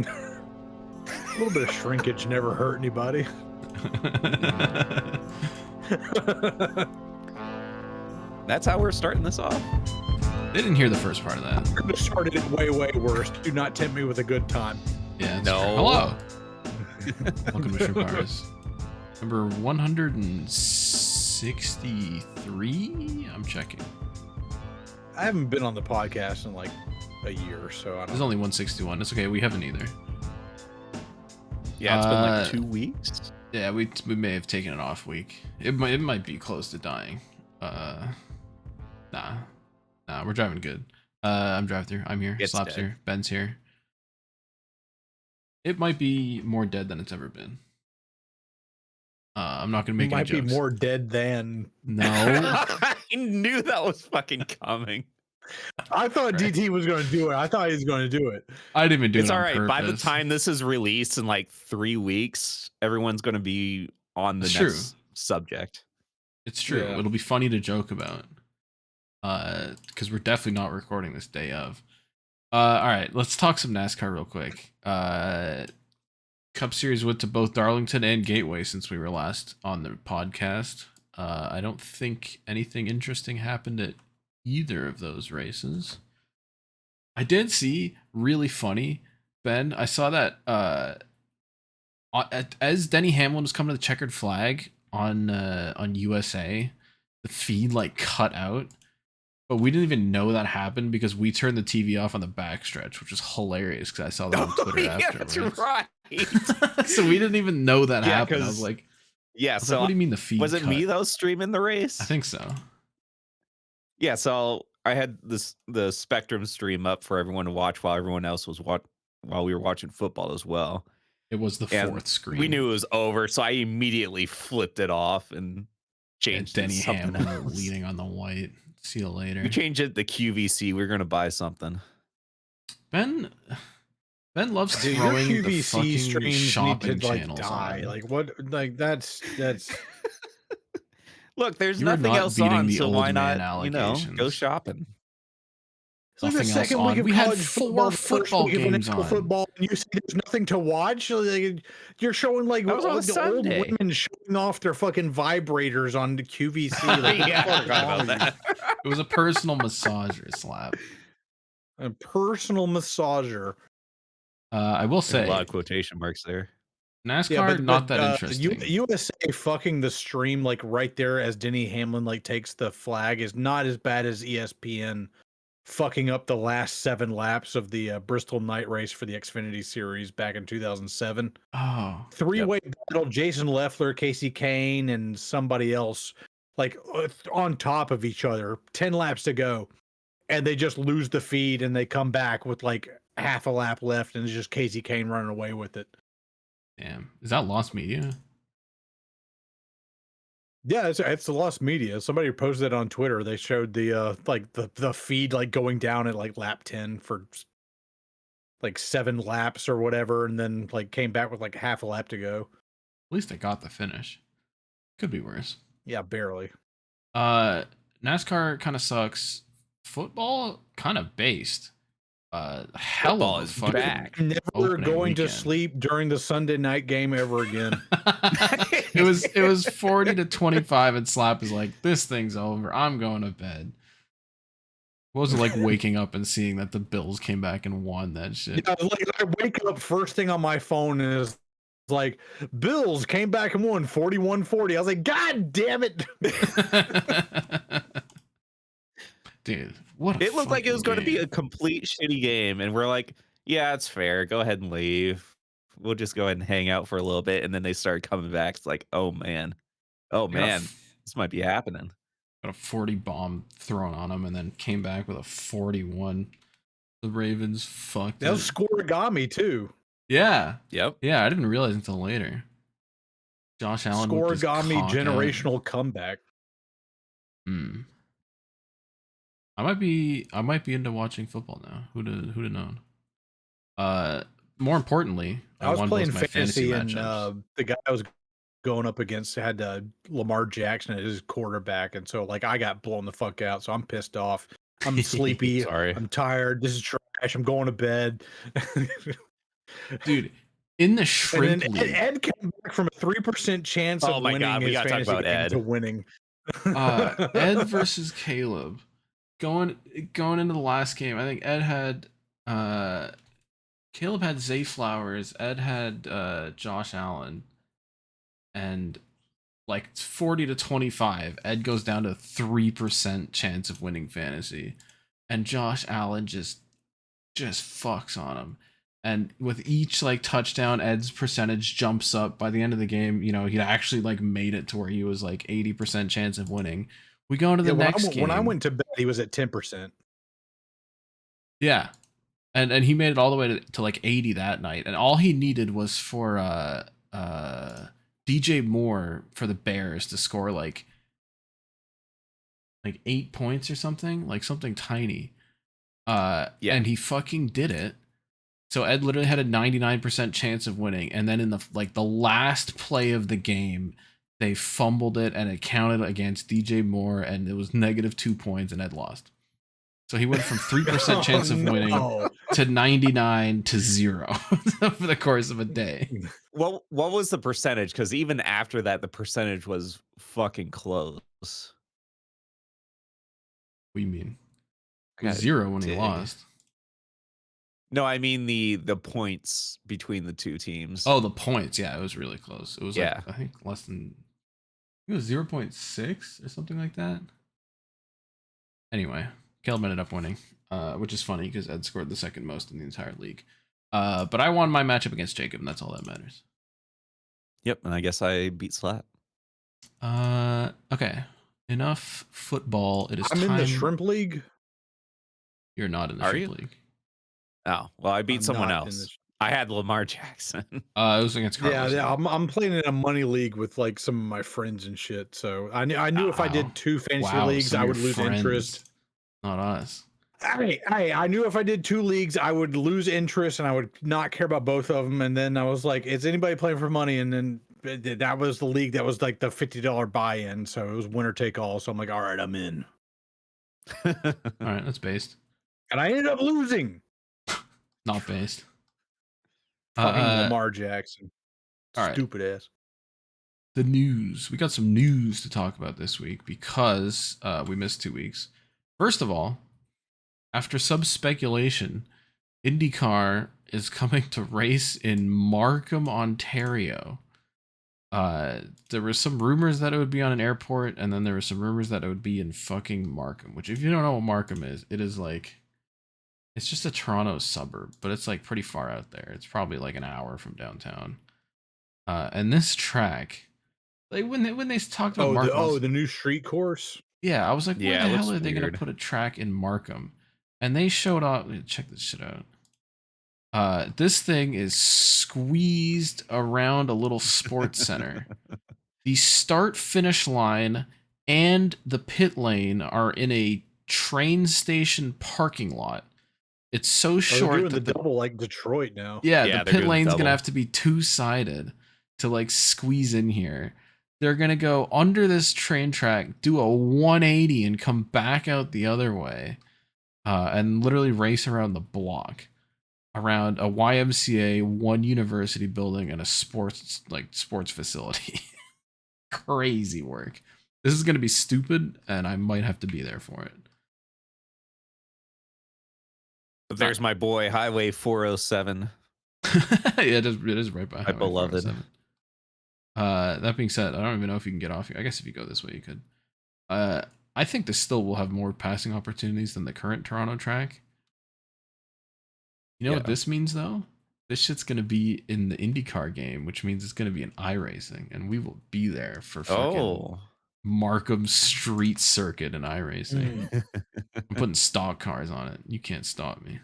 A little bit of shrinkage never hurt anybody. That's how we're starting this off. They didn't hear the first part of that. Could have started it way, way worse. Do not tempt me with a good time. Yeah, it's No. true. Hello. Welcome to Shipwires. Number 163? I'm checking. I haven't been on the podcast in like a year, so I don't There's know. only 161. It's okay. We haven't either. Yeah, it's been like 2 weeks. Yeah, we may have taken an off week. It might be close to dying. Nah, we're driving good. I'm drive through. I'm here. It's Slap's dead. here. Ben's here. It might be more dead than it's ever been. I'm not gonna make It might any be jokes. more dead than. No. I knew that was fucking coming. I thought DT was going to do it. I thought he was going to do it. I didn't even do It's it all on right. By the purpose. time this is released in like 3 weeks, everyone's going to be on the It's next subject. It's true. Yeah. It'll be funny to joke about. Because we're definitely not recording this day of. All right, let's talk some NASCAR real quick. Cup Series went to both Darlington and Gateway since we were last on the podcast. I don't think anything interesting happened at either of those races. I did see really funny, Ben. I saw that as Denny Hamlin was coming to the checkered flag on USA, the feed like cut out. But we didn't even know that happened because we turned the TV off on the backstretch, which was hilarious because I saw that on Twitter yeah, afterwards. that's right. So we didn't even know that Yeah, happened. I 'cause- was like, Yeah, what so do you mean the feed was it cut? me that was streaming the race? I think so. Yeah, so I had the Spectrum stream up for everyone to watch while everyone else was while we were watching football as well. It was the And fourth screen. We knew it was over, so I immediately flipped it off and and changed it to Denny something Hamlin else. leading on the white. See you later. We changed it to QVC. We were gonna buy something. Ben loves Dude, your throwing the QVC fucking streams need shopping to like channels die. on. Like what? Like that's. Look, there's You are nothing not else beating on, the so old why man not? Go allegations. shopping. It's like the Nothing else second on. week of We had college football, 4 the first football week of games NFL on. football, and you say there's nothing to watch. Like, you're showing like That was on all a the old Sunday. women showing off their fucking vibrators on the QVC. Like, Yeah, I what the fuck forgot is wrong about with that. It was a personal massager slap. you? A personal massager. I will There's say, a lot of quotation marks there. NASCAR not that interesting. USA fucking the stream like right there as Denny Hamlin like takes the flag is not as bad as ESPN fucking up the last 7 laps of the Bristol night race for the Xfinity series back in 2007. Oh, Three-way battle, Jason Leffler, Casey Kane, and somebody else like on top of each other, 10 laps to go, and they just lose the feed and they come back with like half a lap left and it's just Casey Kane running away with it. damn. Is that lost media? Yeah, it's the lost media. Somebody posted it on Twitter. They showed the like the feed like going down at like lap 10 for like 7 laps or whatever, and then like came back with like half a lap to go. At least I got the finish. Could be worse. Yeah, barely. NASCAR kind of sucks. Football kind of based. Hell Football of a is fucking back. Never opening going to weekend. sleep during the Sunday night game ever again. it was 40 to 25 and Slap is like, this thing's over. I'm going to bed. What was it like waking up and seeing that the Bills came back and won that shit? Yeah, like I wake up first thing on my phone and it's like Bills came back and won 41-40. I was like, God damn it. Dude, what a It looked like it was going to fucking be a game. complete shitty game, and we're like, yeah, it's fair. Go ahead and leave. We'll just go ahead and hang out for a little bit, and then they started coming back. It's like, oh man, this might be happening. Got a 40 bomb thrown on him and then came back with a 41. The Ravens fucked That was it. scoregami too. Yeah. Yep. Yeah, I didn't realize until later. Josh Allen whipped his Scoregami cock out. generational comeback. Hmm. I might be into watching football now. Who'd have known? More importantly, I was won playing both my fantasy and matchups. the guy I was going up against had Lamar Jackson as his quarterback, and so like I got blown the fuck out, so I'm pissed off. I'm sleepy. Sorry. I'm tired. This is trash. I'm going to bed. Dude, in the And shrimp then league, Ed came back from a 3% chance Oh of my winning God, we his gotta talk fantasy about game to Ed. winning. Ed versus Caleb. Going into the last game, I think Ed had Caleb had Zay Flowers, Ed had Josh Allen, and like 40 to 25, Ed goes down to 3% chance of winning fantasy, and Josh Allen just fucks on him. And with each like touchdown, Ed's percentage jumps up. By the end of the game, you know, he actually like made it to where he was like 80% chance of winning. We go into the next game. When I went to bed, he was at 10%. Yeah. And he made it all the way to like 80 that night. And all he needed was for DJ Moore for the Bears to score like 8 points or something, like something tiny. And he fucking did it. So Ed literally had a 99% chance of winning, and then in the last play of the game, they fumbled it and it counted against DJ Moore, and it was -2 points, and Ed lost. So he went from 3% chance of winning to 99 to 0 over the course of a day. What was the percentage? Because even after that, the percentage was fucking close. What do you mean? It was 0 when he lost. No, I mean the points between the two teams. Oh, the points. Yeah, it was really close. It was Yeah. like, I think less than, it was 0.6 or something like that. Anyway, Caleb ended up winning, which is funny because Ed scored the second most in the entire league. But I won my matchup against Jacob, and that's all that matters. Yep, and I guess I beat Slat. Okay. Enough football. It is I'm time. in the Shrimp League. You're not in the Are Shrimp you? League. Oh, well, I beat I'm someone not in else. this- I had Lamar Jackson. It was against Carlos. Yeah, I'm playing in a money league with like some of my friends and shit. So I knew if I did 2 fantasy leagues, some I of would your lose friends, interest. Not us. I knew if I did 2 leagues, I would lose interest and I would not care about both of them. And then I was like, is anybody playing for money? And then that was the league that was like the $50 buy-in. So it was winner take all. So I'm like, all right, I'm in. All right, that's based. And I ended up losing. Not based. Fucking Lamar Jackson. All right. Stupid ass. The news. We got some news to talk about this week because we missed 2 weeks. First of all, after some speculation, IndyCar is coming to race in Markham, Ontario. There were some rumors that it would be on an airport, and then there were some rumors that it would be in fucking Markham, which if you don't know what Markham is, it is like, it's just a Toronto suburb, but it's like pretty far out there. It's probably like an hour from downtown. And this track, like when they talked about Markham, the new street course. yeah, I was like, where Yeah, the it hell looks are they going to weird. put a track in Markham? And they showed up. Check this shit out. This thing is squeezed around a little sports center. The start finish line and the pit lane are in a train station parking lot. It's so They're short doing that the double like Detroit now. yeah, Yeah, the they're pit doing lane's double. gonna have to be 2-sided to like squeeze in here. They're gonna go under this train track, do a 180, and come back out the other way, and literally race around the block, around a YMCA, one university building, and a sports facility. Crazy work. This is gonna be stupid, and I might have to be there for it. There's my boy, Highway 407. Yeah, it is right by My Highway beloved. 407. That being said, I don't even know if you can get off here. I guess if you go this way, you could. I think this still will have more passing opportunities than the current Toronto track. You know what this means, though? This shit's going to be in the IndyCar game, which means it's going to be in iRacing, and we will be there for fucking Markham Street Circuit and iRacing. I'm putting stock cars on it. You can't stop me.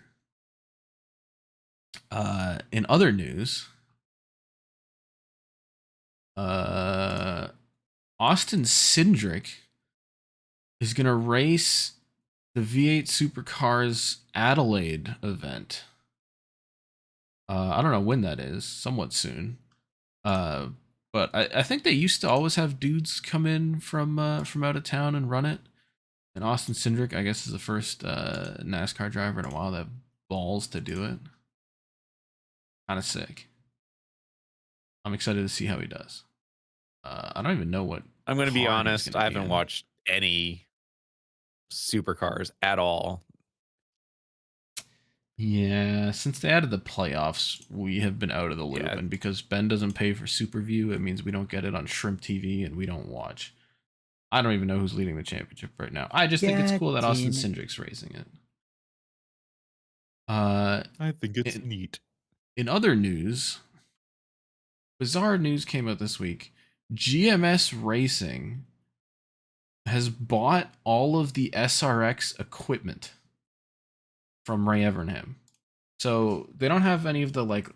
In other news, Austin Cindric is going to race the V8 Supercars Adelaide event. I don't know when that is, somewhat soon. But I think they used to always have dudes come in from out of town and run it. And Austin Cindric, I guess, is the first NASCAR driver in a while that have balls to do it. Kind of sick. I'm excited to see how he does. I don't even know what I'm going to be car he's honest. gonna I be haven't in. watched any supercars at all. Yeah, since they added the playoffs, we have been out of the loop. Yeah. And because Ben doesn't pay for SuperView, it means we don't get it on Shrimp TV and we don't watch. I don't even know who's leading the championship right now. I just think it's cool that Austin Cindric's racing it. I think it's in, neat. in other news, bizarre news came out this week. GMS Racing has bought all of the SRX equipment from Ray Evernham. So they don't have any of the like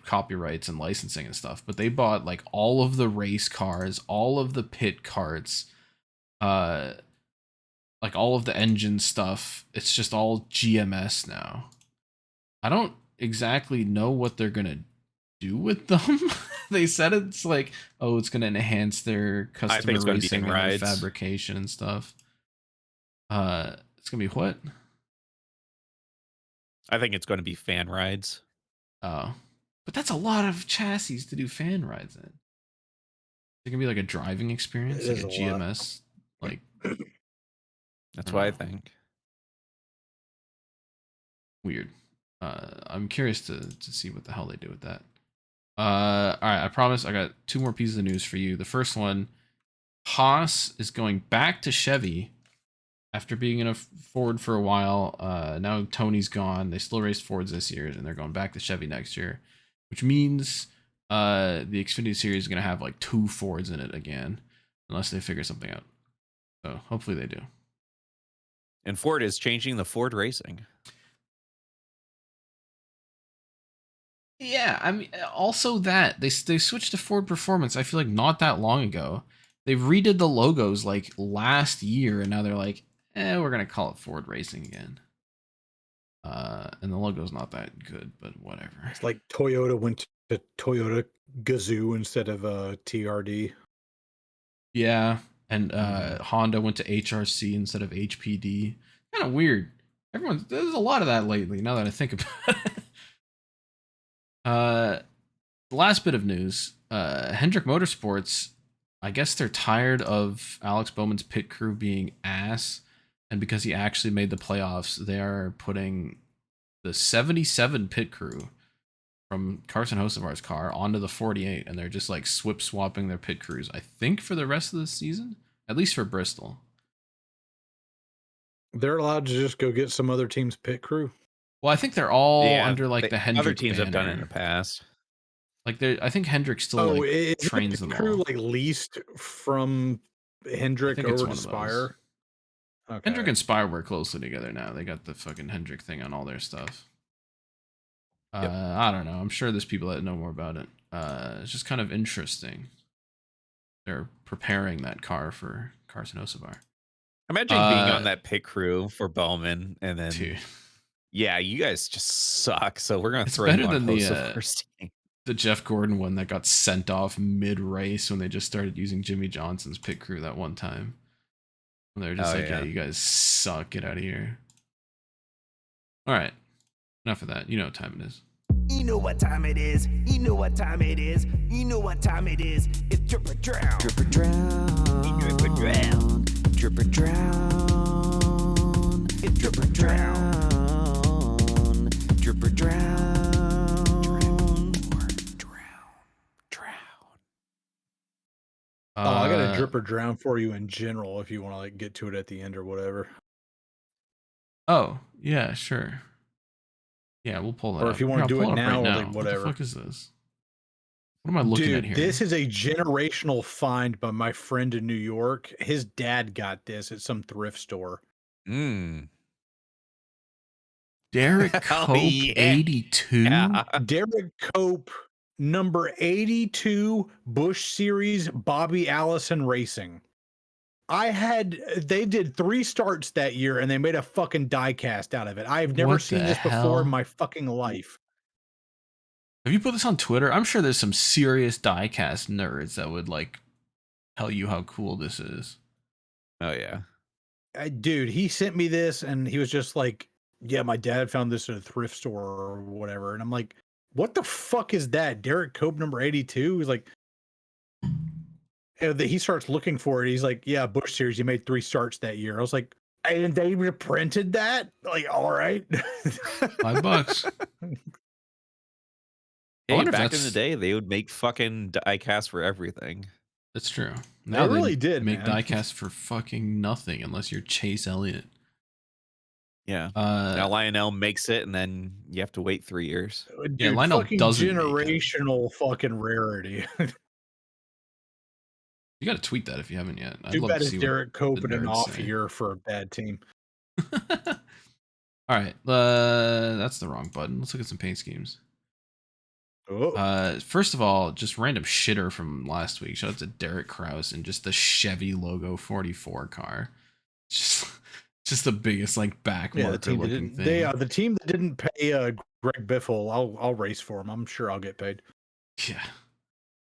copyrights and licensing and stuff, but they bought like all of the race cars, all of the pit carts, like all of the engine stuff. It's just all GMS now. I don't exactly know what they're gonna do with them. They said it's like, oh, it's gonna enhance their customer racing and their fabrication and stuff. It's gonna be what? I think it's going to be fan rides. Oh, but that's a lot of chassis to do fan rides in. It's gonna be like a driving experience, like a GMS, like. That's what I think. Weird. I'm curious to see what the hell they do with that. All right, I promise I got 2 more pieces of news for you. The first one, Haas is going back to Chevy after being in a Ford for a while. Now Tony's gone. They still raced Fords this year, and they're going back to Chevy next year, which means the Xfinity Series is going to have like 2 Fords in it again, unless they figure something out. So hopefully they do. And Ford is changing the Ford Racing. Yeah, I mean, also that they switched to Ford Performance. I feel like not that long ago. They redid the logos like last year, and now they're like, we're gonna call it Ford Racing again. And the logo's not that good, but whatever. It's like Toyota went to Toyota Gazoo instead of TRD. Yeah, and Honda went to HRC instead of HPD. Kind of weird. There's a lot of that lately. Now that I think about it. The last bit of news, Hendrick Motorsports, I guess they're tired of Alex Bowman's pit crew being ass, and because he actually made the playoffs, they are putting the 77 pit crew from Carson Hocevar's car onto the 48, and they're just like swapping their pit crews, I think, for the rest of the season, at least for Bristol. They're allowed to just go get some other team's pit crew. Well, I think they're all under like the Hendrick other teams banner. have done it in the past. Like I think Hendrick still trains them crew all. like leased from Hendrick over to Spire. Okay. Hendrick and Spire work closely together now. They got the fucking Hendrick thing on all their stuff. Yep. I don't know. I'm sure there's people that know more about it. It's just kind of interesting. They're preparing that car for Carson Hocevar. Imagine being on that pit crew for Bowman, and then, dude. Yeah, you guys just suck. So we're gonna throw you on Hocevar's team. The Jeff Gordon one that got sent off mid-race when they just started using Jimmy Johnson's pit crew that one time. And they're just yeah, you guys suck. Get out of here. All right. Enough of that. You know what time it is. You know what time it is. You know what time it is. You know what time it is. It's Drip or Drown. Drip or Drown. Drip or Drown. Drip or Drown. It's Drip or Drown. Drip or Drown. I got a drip or drown for you in general if you want to like get to it at the end or whatever. Oh, yeah, sure. Yeah, we'll pull that or up. if you want to do it now, right or like whatever. What the fuck is this? What am I looking at here? This is a generational find by my friend in New York. His dad got this at some thrift store. Derek Cope, 82. Yeah. Derek Cope, number 82, Busch Series, Bobby Allison Racing. They did 3 starts that year and they made a fucking die cast out of it. I've never seen this before in my fucking life. Have you put this on Twitter? I'm sure there's some serious diecast nerds that would like tell you how cool this is. Oh yeah. Dude, he sent me this and he was just like, yeah, my dad found this at a thrift store or whatever. And I'm like, what the fuck is that? Derek Cope number 82? He's like, he starts looking for it. He's like, yeah, Bush Series, you made 3 starts that year. I was like, and they reprinted that? Like, all right. $5. I Hey, wonder if back in that's the day, they would make fucking diecast for everything. That's true. They Now really did, make man. diecast for fucking nothing unless you're Chase Elliott. Yeah. Now Lionel makes it, and then you have to wait 3 years. Dude, Yeah, Lionel fucking doesn't make it. generational fucking rarity. You got to tweet that if you haven't yet. I'd Too love bad to it's see Derek Cope the in an nerds off say. year for a bad team. All right, that's the wrong button. Let's look at some paint schemes. Oh. First of all, just random shitter from last week. Shout out to Derek Krause and just the Chevy logo 44 car. Just the biggest like back Yeah, marker looking thing. the team that didn't pay Greg Biffle, I'll race for him. I'm sure I'll get paid.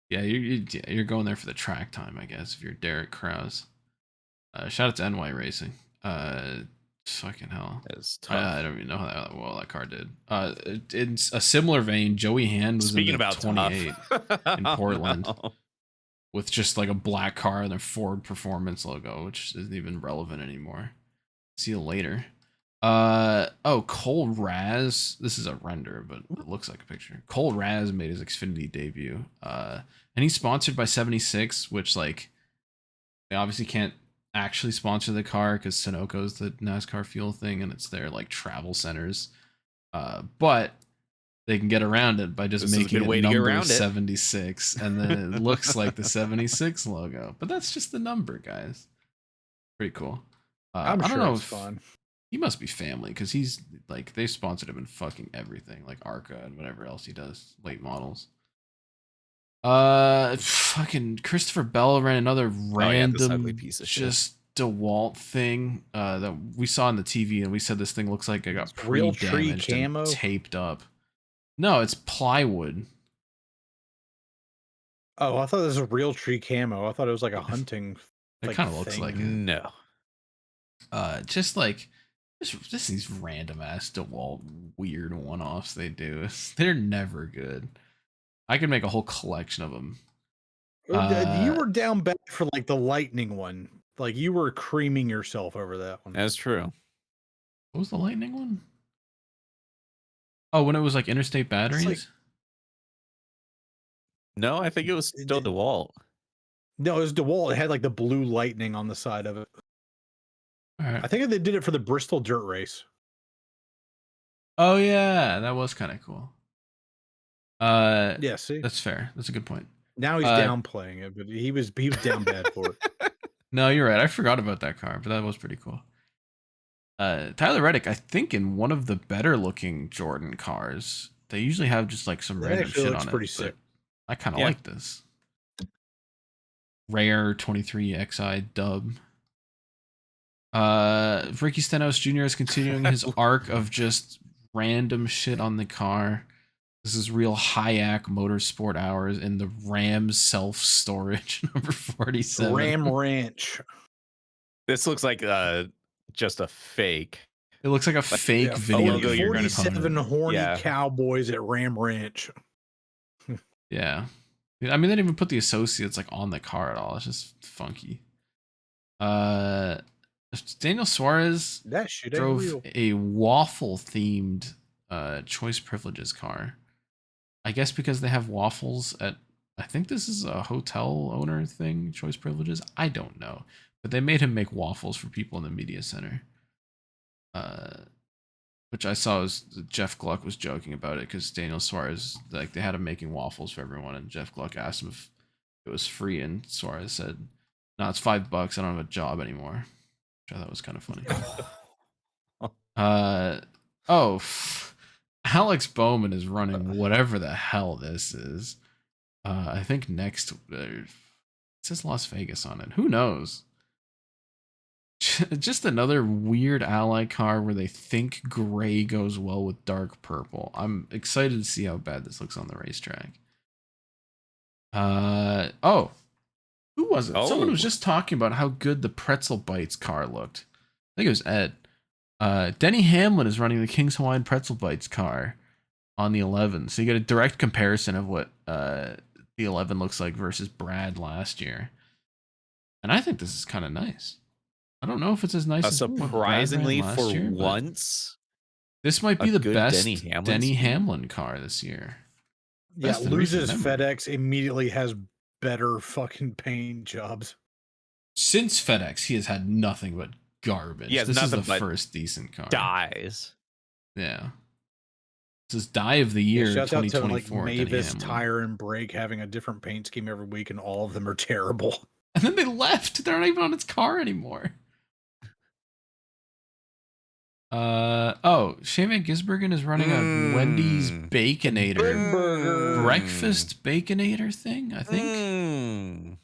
Yeah, you're going there for the track time, I guess, if you're Derek Krause. Shout out to NY Racing. Fucking hell. It's tough. I don't even know how well that car did. In a similar vein, Joey Hand was Speaking in the about 28 tough. in Portland with just like a black car and a Ford Performance logo, which isn't even relevant anymore. See you later. Cole Raz. This is a render, but it looks like a picture. Cole Raz made his Xfinity debut. And he's sponsored by 76, which like they obviously can't actually sponsor the car because Sunoco's the NASCAR fuel thing and it's their like travel centers. But they can get around it by just making it number 76, and then it looks like the 76 logo. But that's just the number, guys. Pretty cool. I'm I sure don't know it's if fun. he must be family because he's like they sponsored him in fucking everything, like Arca and whatever else he does, late models. Fucking Christopher Bell ran another random piece of just DeWalt thing that we saw on the TV, and we said this thing looks like it got Real tree pre-damaged camo? and taped up. No, it's plywood. Oh, I thought this was a real tree camo. I thought it was like a hunting. It kind of looks like it. No. Just like just these random ass DeWalt weird one-offs they do. They're never good. I could make a whole collection of them. You were down bad for like the lightning one. Like you were creaming yourself over that one. That's true. What was the lightning one? Oh, when it was like interstate batteries? Like, No, I think it was still DeWalt. no, it was DeWalt. It had like the blue lightning on the side of it. All right. I think they did it for the Bristol dirt race. Oh yeah, that was kind of cool. Yeah, see, that's fair. That's a good point. now he's downplaying it, but he was down bad for it. No, you're right. I forgot about that car, but that was pretty cool. Tyler Reddick, I think in one of the better looking Jordan cars, they usually have just like some That random actually shit looks on pretty it. sick. I kind of Yeah. like this. Rare 23 XI dub. Ricky Stenhouse Jr. is continuing his arc of just random shit on the car. This is real Hayek Motorsport hours in the Ram self storage number 47. Ram Ranch. This looks like just a fake. It looks like a fake Yeah, video. logo you're gonna 47 horny Yeah. cowboys at Ram Ranch. Yeah. I mean, they didn't even put the associates like on the car at all. It's just funky. Daniel Suarez That shit ain't drove real. a waffle themed choice privileges car. I guess because they have waffles at, I think this is a hotel owner thing, choice privileges. I don't know. But they made him make waffles for people in the media center. Which I saw was Jeff Gluck was joking about it because Daniel Suarez, like they had him making waffles for everyone, and Jeff Gluck asked him if it was free, and Suarez said, "No, it's $5. I don't have a job anymore." Which I thought was kind of funny. Alex Bowman is running whatever the hell this is. I think next it says Las Vegas on it. Who knows? Just another weird ally car where they think gray goes well with dark purple. I'm excited to see how bad this looks on the racetrack. Who was it? Someone was just talking about how good the Pretzel Bites car looked. I think it was Ed. Denny Hamlin is running the King's Hawaiian Pretzel Bites car. on the 11. So you get a direct comparison of what the 11 looks like versus Brad last year. And I think this is kind of nice. I don't know if it's as nice as what Brad ran Surprisingly, last for year, but once, this might be a the good best Denny Hamlin scheme. Hamlin car this year. Yeah, Best in recent loses memory. FedEx, immediately has better fucking paint jobs. Since FedEx, he has had nothing but garbage. He has This is the nothing but first decent car. dies. Yeah. This is Die of the Yeah, Year shouts out to like 2024. Denny Mavis Hamlin. Tire and Brake having a different paint scheme every week, and all of them are terrible. And then they left. They're not even on its car anymore. Shane Van Gisbergen is running a Wendy's Baconator Burger. breakfast Baconator thing, I think.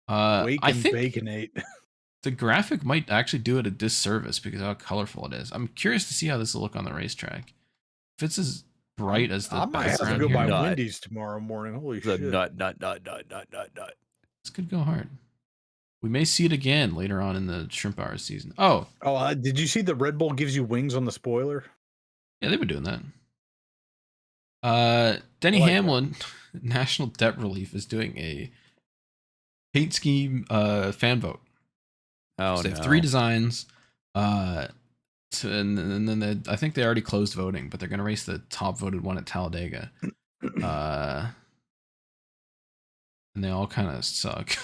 Wake I and think Baconate. the graphic might actually do it a disservice because of how colorful it is. I'm curious to see how this will look on the racetrack. If it's as bright as the I might have to background go here, by Nut. Wendy's tomorrow morning. Holy The shit. nut. this could go hard. We may see it again later on in the Shrimp Hour season. Oh, Did you see the Red Bull gives you wings on the spoiler? yeah, they've been doing that. Denny I like Hamlin, National Debt Relief, is doing a paint scheme fan vote. Oh, So they no. have 3 designs. And then I think they already closed voting, but they're going to race the top voted one at Talladega. And they all kind of suck.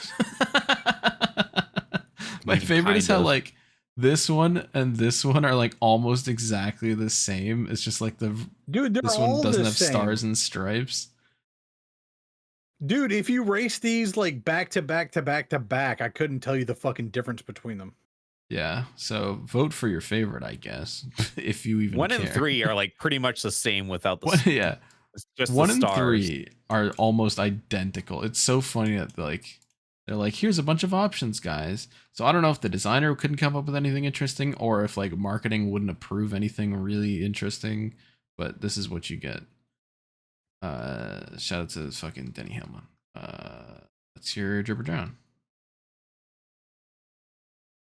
My favorite is how like this one and this one are like almost exactly the same. It's just like Dude, they're this all one doesn't the have same. stars and stripes. Dude, if you race these like back to back to back to back, I couldn't tell you the fucking difference between them. Yeah, so vote for your favorite, I guess, if you even 1 care. and 3 are like pretty much the same without the Yeah, just 1 the and stars. 3 are almost identical. It's so funny that like they're like, here's a bunch of options, guys. So I don't know if the designer couldn't come up with anything interesting, or if like marketing wouldn't approve anything really interesting. But this is what you get. Shout out to fucking Denny Hamlin. That's your drip or drown.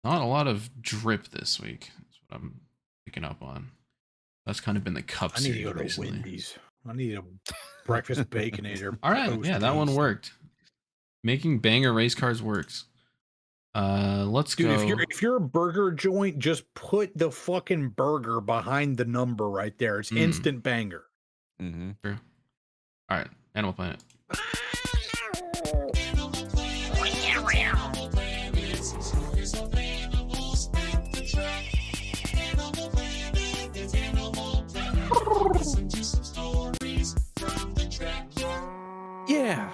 Not a lot of drip this week. That's what I'm picking up on. That's kind of been the Cup I need to series go to recently. Wendy's. I need a breakfast baconator. All right, yeah, that one worked. Making banger race cars works. Let's Dude, go. if you're a burger joint, just put the fucking burger behind the number right there. It's instant banger. Mm-hmm. True. All right, Animal Planet. Yeah.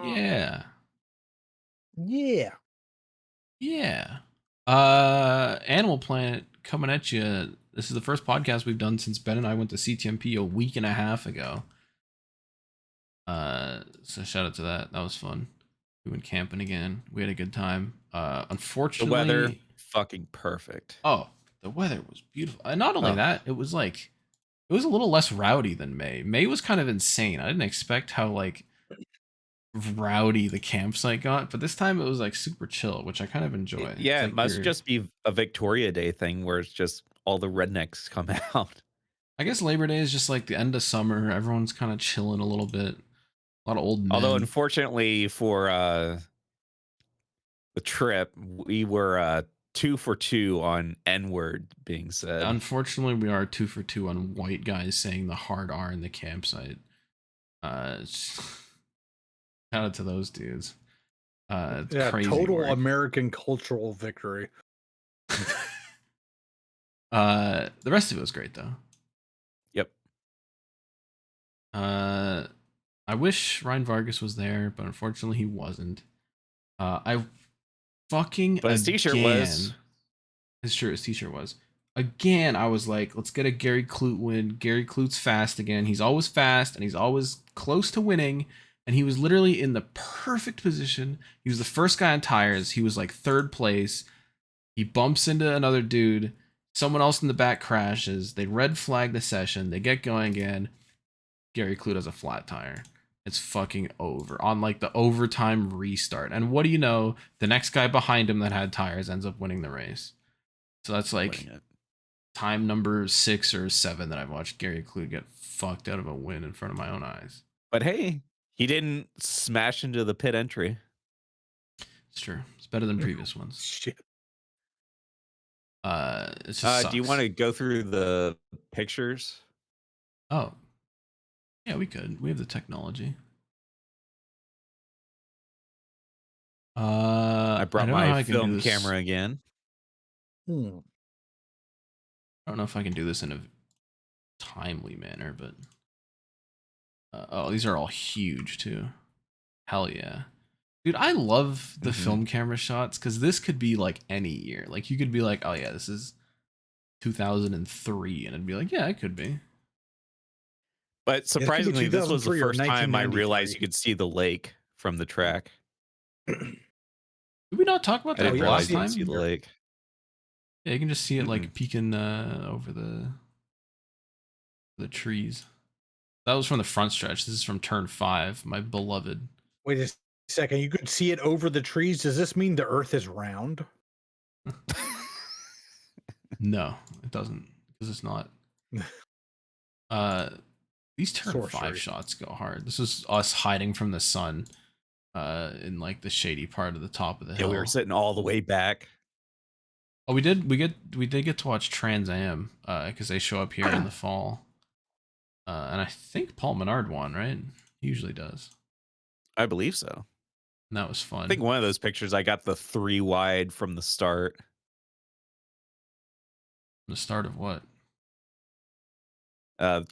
Yeah. Yeah. Yeah. Animal Planet coming at you. This is the first podcast we've done since Ben and I went to CTMP a week and a half ago. So shout out to that. That was fun. We went camping again. We had a good time. The Unfortunately, weather fucking perfect. Oh, the weather was beautiful. And not only that, it was a little less rowdy than May. May was kind of insane. I didn't expect how like rowdy the campsite got, but this time it was like super chill, which I kind of enjoy. Yeah, It's it like must just be a Victoria Day thing where it's just all the rednecks come out. I guess Labor Day is just like the end of summer. Everyone's kind of chilling a little bit. A lot of old men. Although unfortunately for the trip, we were 2 for 2 on N-word being said. Unfortunately, we are 2 for 2 on white guys saying the hard R in the campsite. Shout out to those dudes. It's crazy total work. American cultural victory. The rest of it was great though. Yep. I wish Ryan Vargas was there, but unfortunately he wasn't. But his t-shirt was. His t-shirt was. Again, I was like, let's get a Gary Clute win. Gary Clute's fast again. He's always fast and he's always close to winning. And he was literally in the perfect position. He was the first guy on tires. He was like 3rd place. He bumps into another dude. Someone else in the back crashes. They red flag the session. They get going again. Gary Clute has a flat tire. It's fucking over on like the overtime restart. And what do you know? The next guy behind him that had tires ends up winning the race. So that's like time number 6 or 7 that I've watched Gary Clue get fucked out of a win in front of my own eyes. But hey, he didn't smash into the pit entry. It's true. It's better than previous ones. Shit. It just sucks. Do you want to go through the pictures? Oh. Yeah, we could. We have the technology. I brought don't know how my I can do film this. camera again. I don't know if I can do this in a timely manner, but oh, these are all huge too. Hell yeah. Dude, I love the film camera shots because this could be like any year. Like you could be like, oh yeah, this is 2003, and it'd be like, yeah, it could be. But surprisingly, this was the 2003 or first time I 1993. realized you could see the lake from the track. Did we not talk about I that didn't yeah, last realize you time? could see the lake. Yeah, you can just see it like peeking over the trees. That was from the front stretch. This is from turn 5, my beloved. Wait a second. You could see it over the trees. Does this mean the Earth is round? No, it doesn't, because it's not. These turn 5 shots go hard. This is us hiding from the sun in like the shady part of the top of the hill. Yeah, we were sitting all the way back. Oh, we did get to watch Trans Am because they show up here in the fall. And I think Paul Menard won, right? He usually does. I believe so. And that was fun. I think one of those pictures I got the 3 wide from the start. The start of what?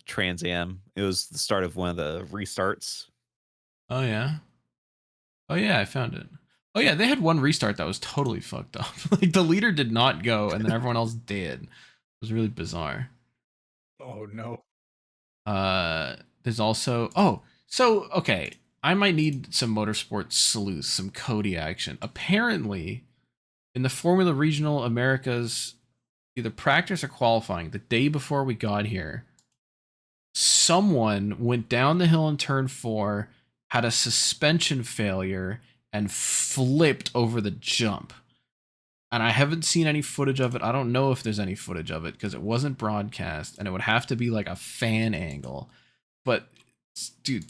Trans Am. It was the start of one of the restarts. Oh yeah. Oh yeah, I found it. Oh yeah, they had one restart that was totally fucked up. Like the leader did not go, and then everyone else did. It was really bizarre. Oh no. There's also okay. I might need some motorsport sleuth, some Cody action. Apparently, in the Formula Regional Americas, either practice or qualifying, the day before we got here, someone went down the hill in turn 4, had a suspension failure, and flipped over the jump. And I haven't seen any footage of it. I don't know if there's any footage of it because it wasn't broadcast, and it would have to be like a fan angle. But dude,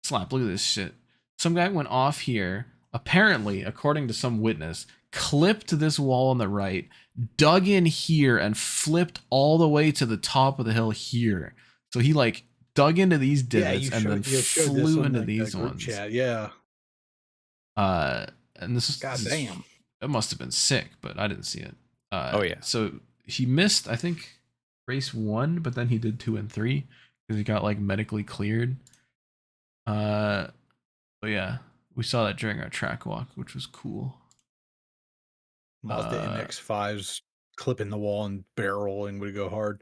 Slap, look at this shit. Some guy went off here, apparently, according to some witness, clipped this wall on the right, dug in here, and flipped all the way to the top of the hill here. So he like dug into these divots and then flew into these ones. Chat. Yeah. And this is goddamn. It must have been sick, but I didn't see it. Oh yeah. So he missed, I think, race 1, but then he did 2 and 3 because he got like medically cleared. But yeah, we saw that during our track walk, which was cool. Mazda MX-5s clipping the wall and barrel rolling would go hard.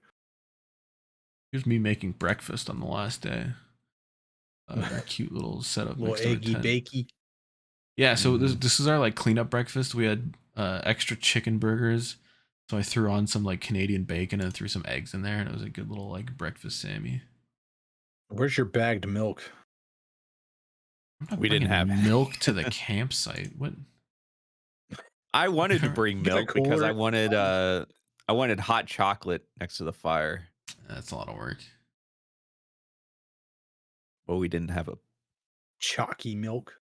Here's me making breakfast on the last day. A cute little setup. Little eggy bakey. Yeah, so this is our like cleanup breakfast. We had extra chicken burgers, so I threw on some like Canadian bacon and threw some eggs in there, and it was a good little like breakfast Sammy. Where's your bagged milk? We didn't have milk to the campsite. What? I wanted to bring milk because I wanted hot chocolate next to the fire. That's a lot of work. But we didn't have a chalky milk.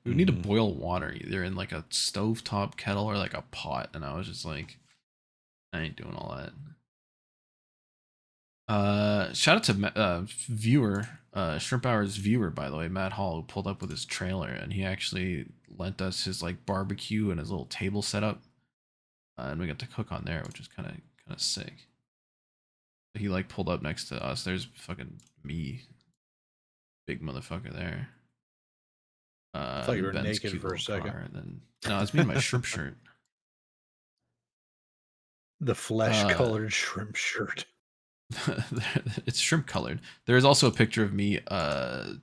We would need to boil water either in like a stovetop kettle or like a pot, and I was just like, I ain't doing all that. Shout out to viewer, Shrimp Hours viewer, by the way, Matt Hall, who pulled up with his trailer, and he actually lent us his like barbecue and his little table setup, and we got to cook on there, which is kind of sick. He like pulled up next to us. There's fucking me, big motherfucker there. I thought you were naked for a second. No, it's me in my shrimp shirt. The flesh-colored shrimp shirt. It's shrimp colored. There is also a picture of me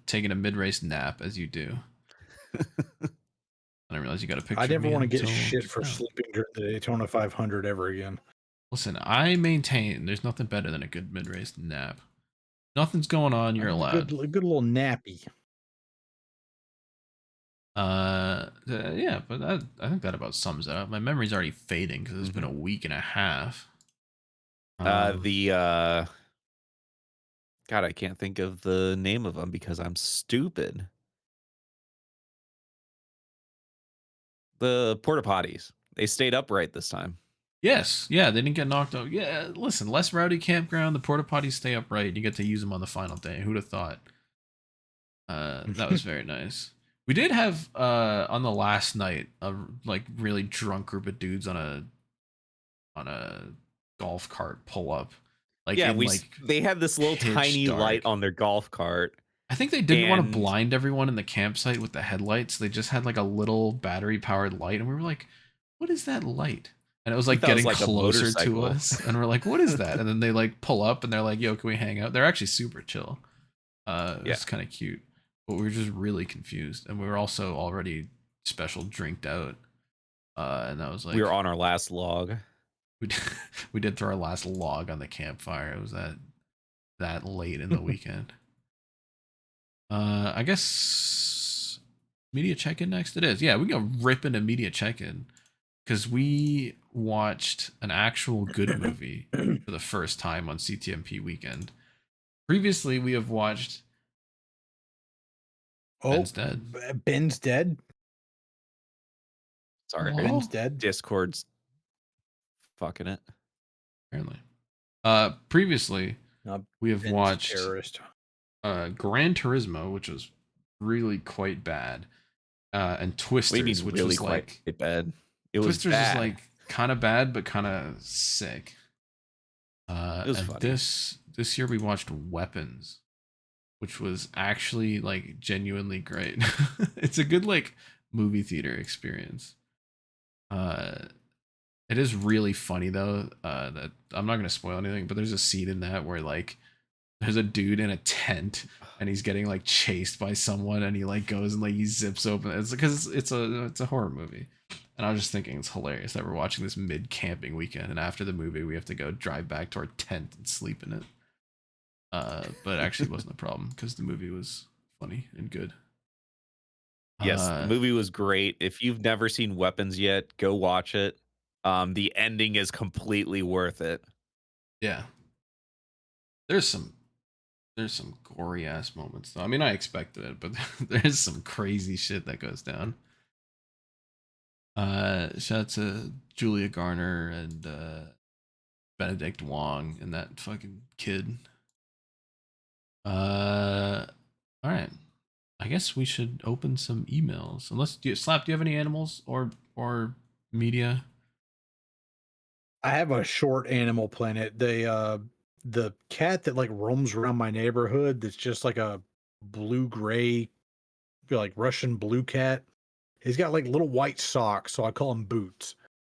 taking a mid-race nap, as you do. I didn't realize you got a picture. I never want to get shit for sleeping during the Daytona 500 ever again. Listen, I maintain there's nothing better than a good mid-race nap. Nothing's going on, you're allowed. A good little nappy. Yeah, but I think that about sums it up. My memory's already fading because it's been a week and a half. The God, I can't think of the name of them because I'm stupid. The porta potties. They stayed upright this time. Yes, yeah, they didn't get knocked out. Yeah, listen, less rowdy campground. The porta potties stay upright. You get to use them on the final day. Who'd have thought? That was very nice. We did have on the last night a like really drunk group of dudes on a golf cart pull up, like Yeah, in like they had this little pitch tiny light dark. on their golf cart. I think they didn't want to And blind everyone in the campsite with the headlights. They just had like a little battery powered light, and we were like, "What is that light?" And it was we like thought it was getting like a closer to motorcycle. us, and we're like, "What is that?" And then they like pull up, and they're like, "Yo, can we hang out?" They're actually super chill. It Yeah. was kind of cute, but we were just really confused, and we were also already special drinked out. And that was like We were on our last log. we did, we did throw our last log on the campfire. It was that late in the weekend. I guess media check-in next. It is. Yeah, we can rip into media check-in because we watched an actual good movie for the first time on CTMP weekend. Previously, we have watched Ben's Dead. Ben's dead. Sorry, Oh. Ben's dead. Discord's fucking it. Apparently. Previously, No, we have Ben's watched terrorist. Gran Turismo, which was really quite bad, and Twisters, which really was quite like bad. It was Twisters bad. is like kind of bad, but kind of sick. It was and funny. this year we watched Weapons, which was actually like genuinely great. It's a good like movie theater experience. It is really funny though. That I'm not gonna spoil anything, but there's a scene in that where like there's a dude in a tent and he's getting like chased by someone, and he like goes and like he zips open. It's because it's a horror movie, and I was just thinking it's hilarious that we're watching this mid camping weekend, and after the movie we have to go drive back to our tent and sleep in it. But it actually wasn't a problem because the movie was funny and good. Yes, the movie was great. If you've never seen Weapons yet, go watch it. The ending is completely worth it. Yeah. There's some gory ass moments though. I mean, I expected it, but there's some crazy shit that goes down. Shout out to Julia Garner and Benedict Wong and that fucking kid. All right. I guess we should open some emails. Unless Slap, do you have any animals or media? I have a short Animal Planet. The cat that like roams around my neighborhood that's just like a blue gray, like Russian blue cat. He's got like little white socks, so I call him Boots.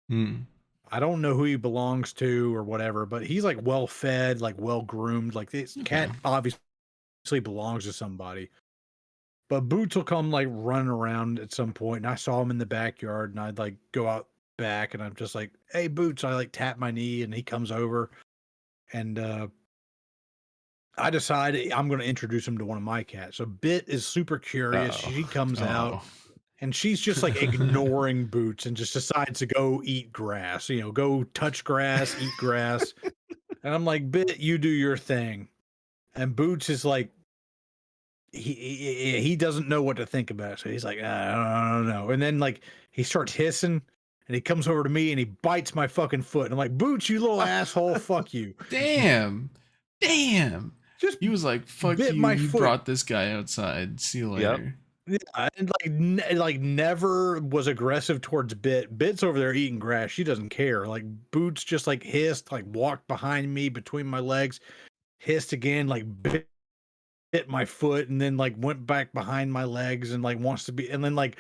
I don't know who he belongs to or whatever, but he's like well fed, like well groomed. Like this cat obviously belongs to somebody. But Boots will come like running around at some point, and I saw him in the backyard, and I'd like go out back, and I'm just like, "Hey, Boots!" I like tap my knee, and he comes over, and I decide I'm going to introduce him to one of my cats. So Bit is super curious. She comes out, and she's just like ignoring Boots and just decides to go eat grass. You know, go touch grass, eat grass. And I'm like, Bit, you do your thing. And Boots is like, he doesn't know what to think about it. So he's like, I don't know. And then like he starts hissing, and he comes over to me and he bites my fucking foot. And I'm like, Boots, you little asshole, fuck you. Damn. Just He was like, fuck bit you, my you foot. brought this guy outside. See you later. Yeah, and like never was aggressive towards Bit. Bit's over there eating grass. She doesn't care. Like Boots just like hissed, like walked behind me between my legs, hissed again, like bit my foot, and then like went back behind my legs and like wants to be, and then like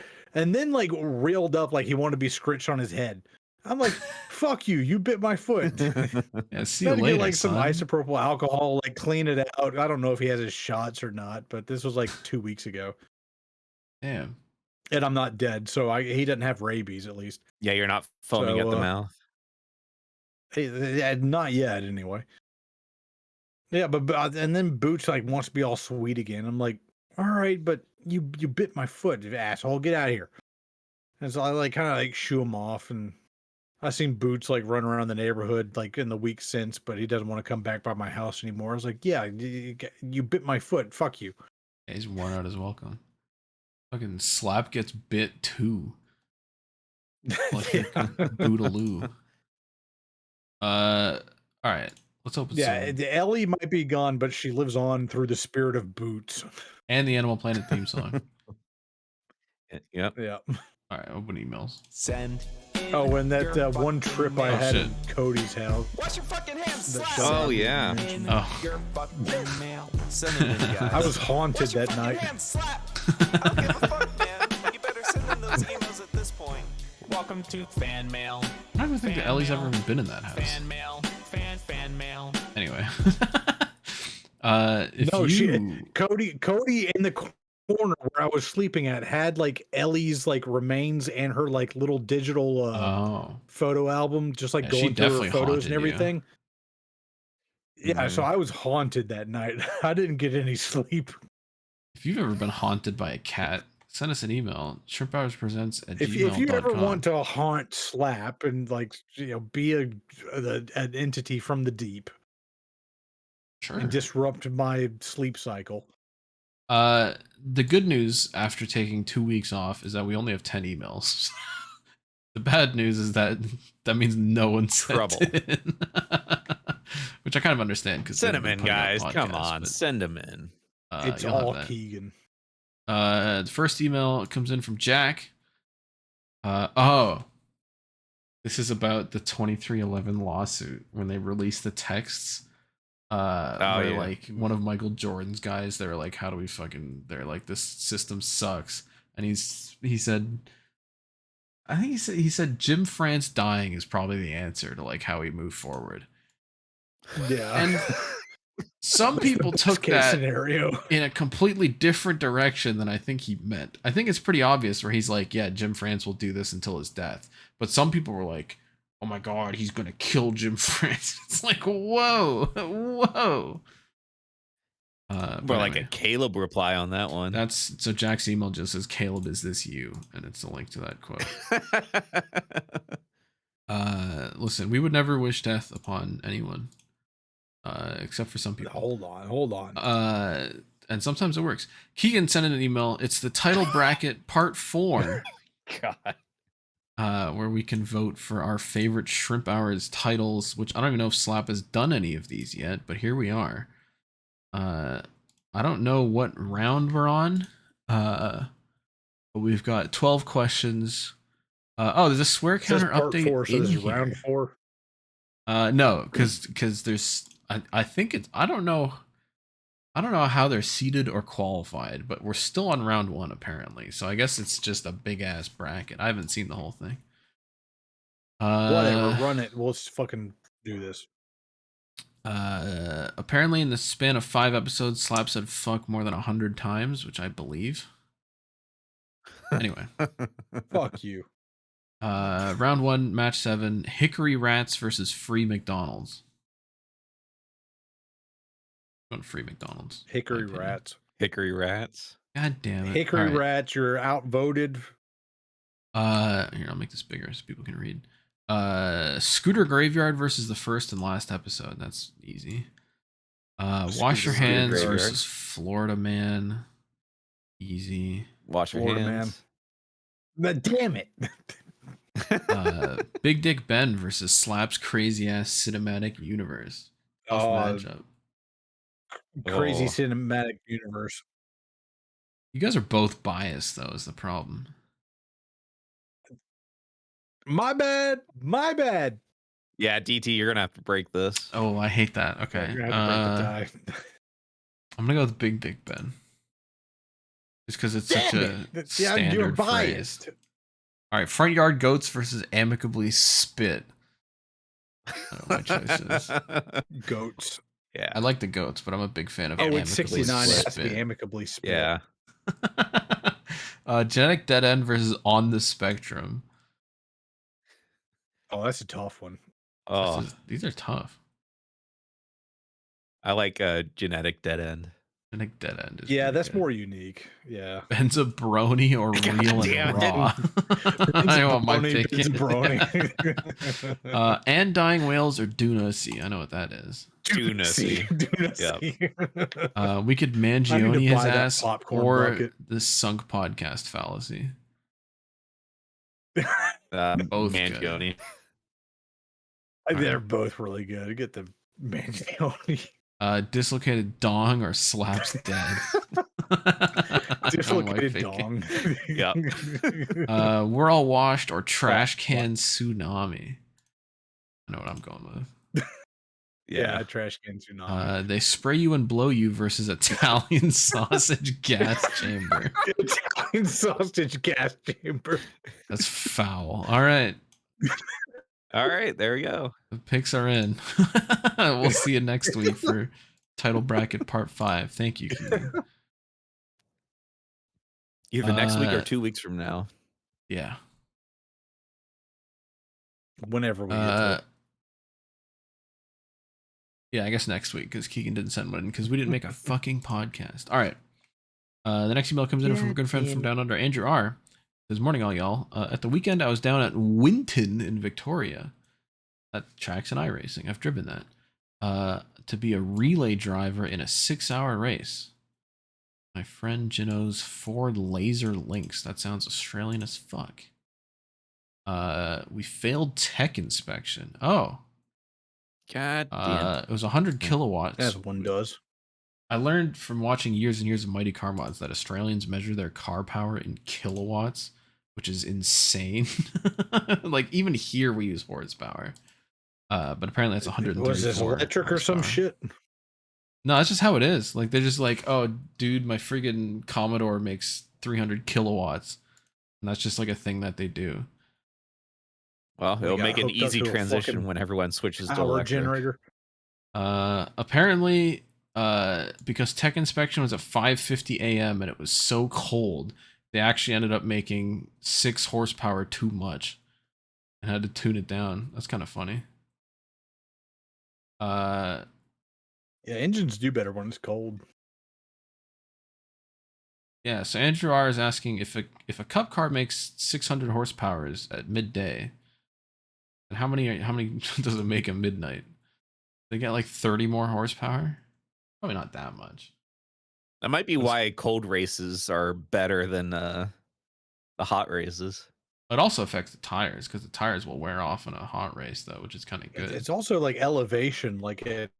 reeled up like he wanted to be scritched on his head. I'm like, fuck you, you bit my foot. Yeah, see you Had to later, get like some son. isopropyl alcohol, like clean it out. I don't know if he has his shots or not, but this was like 2 weeks ago. Damn. And I'm not dead, so he doesn't have rabies at least. Yeah, you're not foaming at the mouth. Not yet, anyway. Yeah, but and then Boots like wants to be all sweet again. I'm like, all right, but you bit my foot, you asshole. Get out of here. And so I like kind of like shoo him off, and I seen Boots like run around the neighborhood like in the week since, but he doesn't want to come back by my house anymore. I was like, yeah, you bit my foot. Fuck you. Yeah, he's worn out his welcome. Fucking Slap gets bit too. Electric Yeah. Bootaloo. All right. Let's open Yeah, some. Ellie might be gone, but she lives on through the spirit of Boots. And the Animal Planet theme song. Yep. Yeah. All right, open emails. Send. Oh, and that one trip I had shit. in Cody's house. Wash your fucking hands. that Slap. shut Oh, down yeah. the Oh. Your fucking mail. Send them in, guys. I was haunted Wash your that fucking night. hands. Slap. I don't give a fuck, man. You better send in those emails at this point. Welcome to fan mail. I don't even think that Fan Ellie's mail. ever even been in that house. Fan mail. Fan mail. Anyway. If No, you Cody in the corner where I was sleeping at had like Ellie's like remains and her like little digital Oh. photo album, just like Yeah, she going through her definitely photos and haunted you. everything. Yeah, so Mhm. I was haunted that night. I didn't get any sleep. If you've ever been haunted by a cat, send us an email. Shrimphours If you ever @gmail.com. want to haunt Slap and like be an entity from the deep Sure. and disrupt my sleep cycle. The good news after taking 2 weeks off is that we only have 10 emails. The bad news is that means no one sent Trouble. in. Which I kind of understand because Send them in, guys. Come on, send them in. It's all Keegan. The first email comes in from Jack. Oh, this is about the 2311 lawsuit when they released the texts. Where yeah. like one of Michael Jordan's guys, they're like, how do we fucking? They're like, this system sucks, and he said, I think he said Jim France dying is probably the answer to like how we move forward. Yeah. And some people took case that scenario in a completely different direction than I think he meant. I think it's pretty obvious where he's like, yeah, Jim France will do this until his death. But some people were like, oh my God, he's going to kill Jim France. It's like, whoa, whoa. More like a Caleb reply on that one. That's so Jack's email just says, Caleb, is this you? And it's a link to that quote. Listen, we would never wish death upon anyone. Except for some people. Hold on. And sometimes it works. Keegan sent in an email. It's the title bracket part 4. God. Where we can vote for our favorite Shrimp Hours titles, which I don't even know if Slap has done any of these yet, but here we are. I don't know what round we're on. But we've got 12 questions. There's a swear counter update 4, so in this is here. round 4. No, because there's I think it's I don't know how they're seeded or qualified, but we're still on round 1 apparently. So I guess it's just a big ass bracket. I haven't seen the whole thing. Whatever, run it. We'll just fucking do this. Apparently in the span of 5 episodes, Slap said fuck more than 100 times, which I believe. Anyway. Fuck you. Round 1, match 7, Hickory Rats versus Free McDonald's. Going Free McDonald's. Hickory Rats. Hickory Rats. God damn it. Hickory All right. Rats, you're outvoted. Here, I'll make this bigger so people can read. Scooter Graveyard versus the first and last episode. That's easy. Wash Your Scooter Hands Graveyard. versus Florida Man. Easy. Wash your Florida hands. But damn it. Big Dick Ben versus Slap's crazy ass cinematic universe. Tough matchup. Crazy Oh. cinematic universe. You guys are both biased, though, is the problem. My bad. Yeah, DT, you're gonna have to break this. Oh, I hate that. Okay. You're gonna have to break the tie. I'm gonna go with Big Dick Ben. Just because it's such a standard you're phrase. biased. All right, Front Yard Goats versus Amicably Spit. I don't know my choices. Goats. Yeah. I like the goats, but I'm a big fan of Oh, Amicably it's 69. It has to Spit. be amicably spit. Yeah. Genetic Dead End versus On the Spectrum. Oh, that's a tough one. Oh, These are tough. I like Genetic Dead End. I think dead end is. Yeah, pretty that's good. more unique. Yeah. Benzabroni or real damn and it. raw. I want my Brony, pick. Brony. And dying whales or Dunacy. I know what that is. Tunacy. We could I need to Mangione his buy that ass popcorn or bucket. the sunk podcast fallacy. Both good. Mangione. They're both really good. Get the Mangione. Dislocated dong or slaps dead. Dislocated dong. Yep. We're all washed or trash can tsunami. I know what I'm going with. Yeah, trash can tsunami. They spray you and blow you versus Italian sausage gas chamber. Italian sausage gas chamber. That's foul. All right. All right, there we go. The picks are in. We'll see you next week for title bracket part 5. Thank you, Keegan. Either next week or 2 weeks from now. Yeah. Whenever we get to it. Yeah, I guess next week because Keegan didn't send one because we didn't make a fucking podcast. All right. The next email comes in from a good friend from down under, Andrew R. Says, morning, all y'all. At the weekend, I was down at Winton in Victoria. That tracks and iRacing. I've driven that. To be a relay driver in a 6-hour race. My friend Jino's Ford Laser Lynx. That sounds Australian as fuck. We failed tech inspection. Oh. God damn. It was 100 kilowatts. As one does. I learned from watching years and years of Mighty Car Mods that Australians measure their car power in kilowatts, which is insane. Like, even here we use horsepower. But apparently it's 134. Was this electric or some shit? No, that's just how it is. Like, they're just like, oh, dude, my friggin' Commodore makes 300 kilowatts. And that's just like a thing that they do. Well, it'll make an easy transition when everyone switches to electric. Generator. Apparently, because tech inspection was at 5:50 a.m. and it was so cold, they actually ended up making 6 horsepower too much and had to tune it down. That's kind of funny. Yeah, engines do better when it's cold. Yeah, so Andrew R is asking if a cup car makes 600 horsepower at midday, and how many does it make at midnight? They get like 30 more horsepower? Probably not that much. That might be why cold races are better than the hot races. It also affects the tires because the tires will wear off in a hot race, though, which is kind of good. It's also like elevation. Like at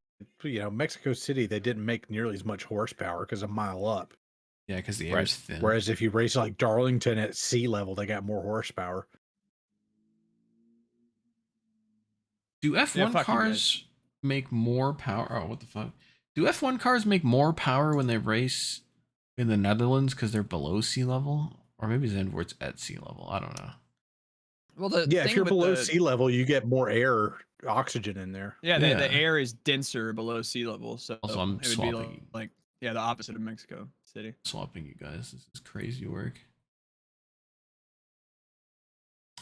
Mexico City, they didn't make nearly as much horsepower because a mile up. Yeah, because the air is thin. Whereas if you race like Darlington at sea level, they got more horsepower. Do F1 cars make more power? Oh, what the fuck? Do F1 cars make more power when they race in the Netherlands because they're below sea level? Or maybe it's at sea level. I don't know. Well, if you're below sea level, you get more air, oxygen in there. Yeah, the air is denser below sea level. So also, I'm it would swapping. Be like the opposite of Mexico City. Swapping you guys. This is crazy work.